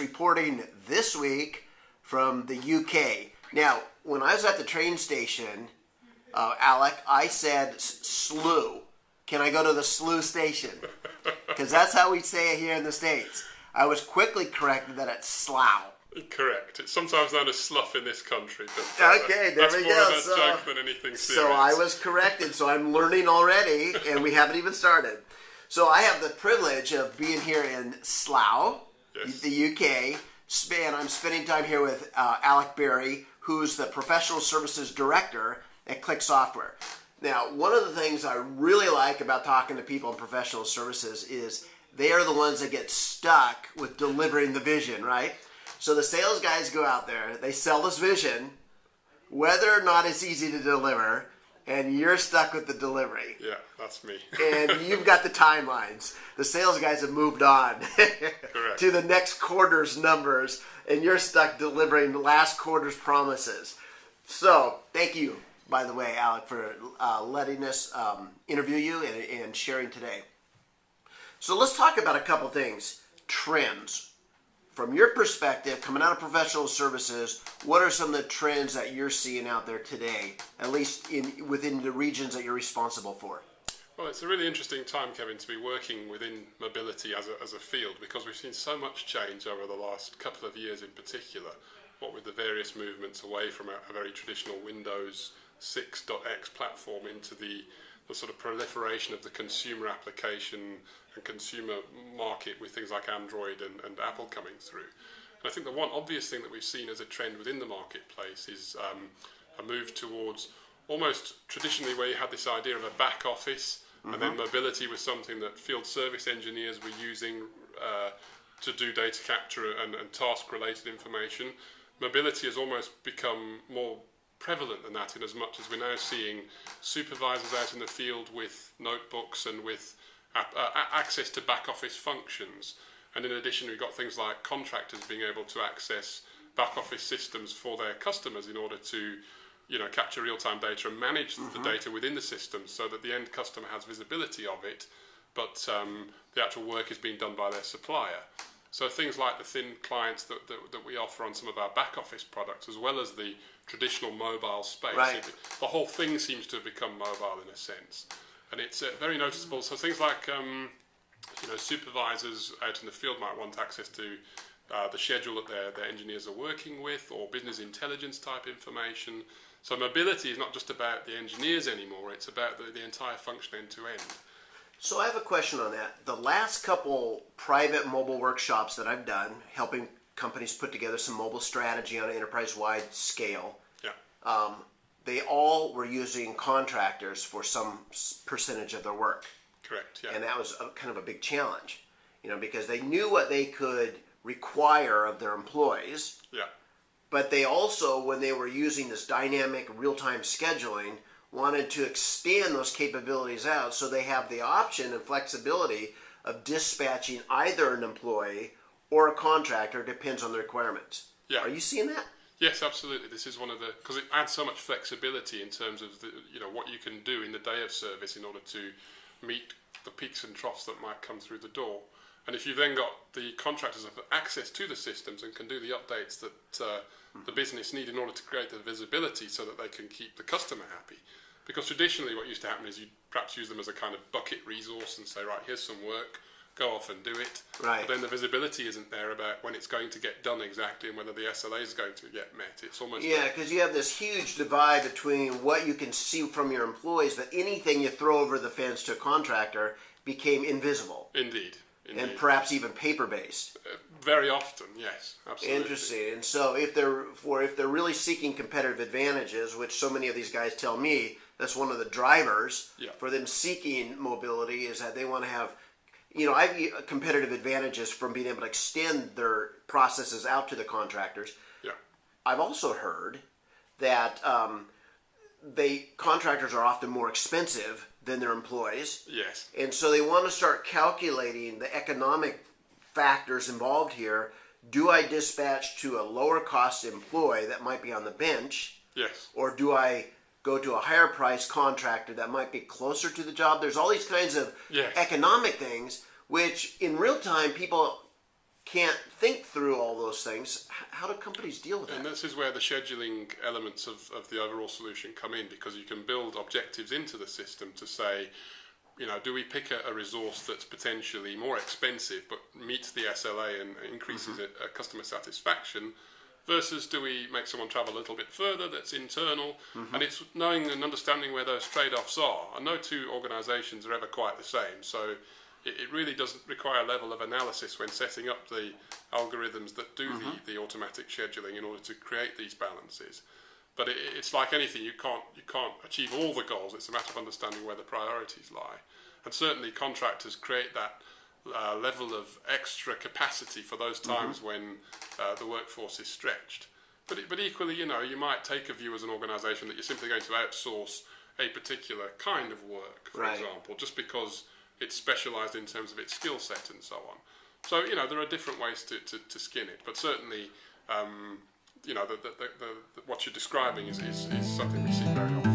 reporting this week from the UK. Now, when I was at the train station, Alec, I said slew. Can I go to the slew station? Because that's how we say it here in the States. I was quickly corrected that it's slough. Correct. It's sometimes known as slough in this country. But, okay, there that's we more go. of a joke than anything serious. So I was corrected, so I'm learning already, and we haven't even started. So I have the privilege of being here in Slough, yes, the UK, and I'm spending time here with Alec Berry, who's the Professional Services Director at ClickSoftware. Now, one of the things I really like about talking to people in professional services is they are the ones that get stuck with delivering the vision, right? So the sales guys go out there, they sell this vision, whether or not it's easy to deliver, and you're stuck with the delivery. Yeah, that's me. And you've got the timelines. The sales guys have moved on to the next quarter's numbers, and you're stuck delivering last quarter's promises. So thank you, by the way, Alec, for letting us interview you and sharing today. So let's talk about a couple things. Trends. From your perspective, coming out of professional services, what are some of the trends that you're seeing out there today, at least within the regions that you're responsible for? Well, it's a really interesting time, Kevin, to be working within mobility as a field, because we've seen so much change over the last couple of years in particular, what with the various movements away from a very traditional Windows 6.x platform into the sort of proliferation of the consumer application and consumer market with things like Android and Apple coming through. And I think the one obvious thing that we've seen as a trend within the marketplace is a move towards almost traditionally where you had this idea of a back office, and then mobility was something that field service engineers were using to do data capture and task-related information. Mobility has almost become more prevalent than that, in as much as we're now seeing supervisors out in the field with notebooks and with access to back office functions. And in addition, we've got things like contractors being able to access back office systems for their customers in order to, capture real-time data and manage the data within the system so that the end customer has visibility of it, but the actual work is being done by their supplier. So things like the thin clients that we offer on some of our back office products, as well as the traditional mobile space. Right. The whole thing seems to have become mobile in a sense. And it's very noticeable. So things like supervisors out in the field might want access to the schedule that their engineers are working with, or business intelligence type information. So mobility is not just about the engineers anymore, it's about the entire function end to end. So I have a question on that. The last couple private mobile workshops that I've done, helping companies put together some mobile strategy on an enterprise-wide scale, they all were using contractors for some percentage of their work. Correct, yeah. And that was kind of a big challenge, because they knew what they could require of their employees. Yeah. But they also, when they were using this dynamic real-time scheduling, wanted to extend those capabilities out so they have the option and flexibility of dispatching either an employee or a contractor, depends on the requirements. Yeah. Are you seeing that? Yes, absolutely. This is one of the, because it adds so much flexibility in terms of what you can do in the day of service in order to meet the peaks and troughs that might come through the door. And if you've then got the contractors have access to the systems and can do the updates that the business need in order to create the visibility so that they can keep the customer happy. Because traditionally what used to happen is you'd perhaps use them as a kind of bucket resource and say, right, here's some work, go off and do it. Right. But then the visibility isn't there about when it's going to get done exactly and whether the SLA is going to get met. It's almost... Yeah, because you have this huge divide between what you can see from your employees, but anything you throw over the fence to a contractor became invisible. Indeed. And perhaps even paper-based. Very often, yes, absolutely. Interesting. And so if they're really seeking competitive advantages, which so many of these guys tell me, that's one of the drivers for them seeking mobility, is that they want to have, I have competitive advantages from being able to extend their processes out to the contractors. Yeah. I've also heard that contractors are often more expensive than their employees. Yes. And so they want to start calculating the economic factors involved here. Do I dispatch to a lower cost employee that might be on the bench? Yes. Or do I go to a higher price contractor that might be closer to the job? There's all these kinds of economic things which in real time people can't think through all those things, how do companies deal with that? And this is where the scheduling elements of the overall solution come in, because you can build objectives into the system to say, do we pick a resource that's potentially more expensive but meets the SLA and increases customer satisfaction, versus do we make someone travel a little bit further that's internal? And it's knowing and understanding where those trade-offs are. And no two organisations are ever quite the same, so it really doesn't require a level of analysis when setting up the algorithms that do the automatic scheduling in order to create these balances. But it's like anything, you can't achieve all the goals. It's a matter of understanding where the priorities lie. And certainly contractors create that level of extra capacity for those times when the workforce is stretched. But equally, you might take a view as an organisation that you're simply going to outsource a particular kind of work, for example, just because it's specialised in terms of its skill set and so on. So, there are different ways to skin it. But certainly, what you're describing is something we see very often.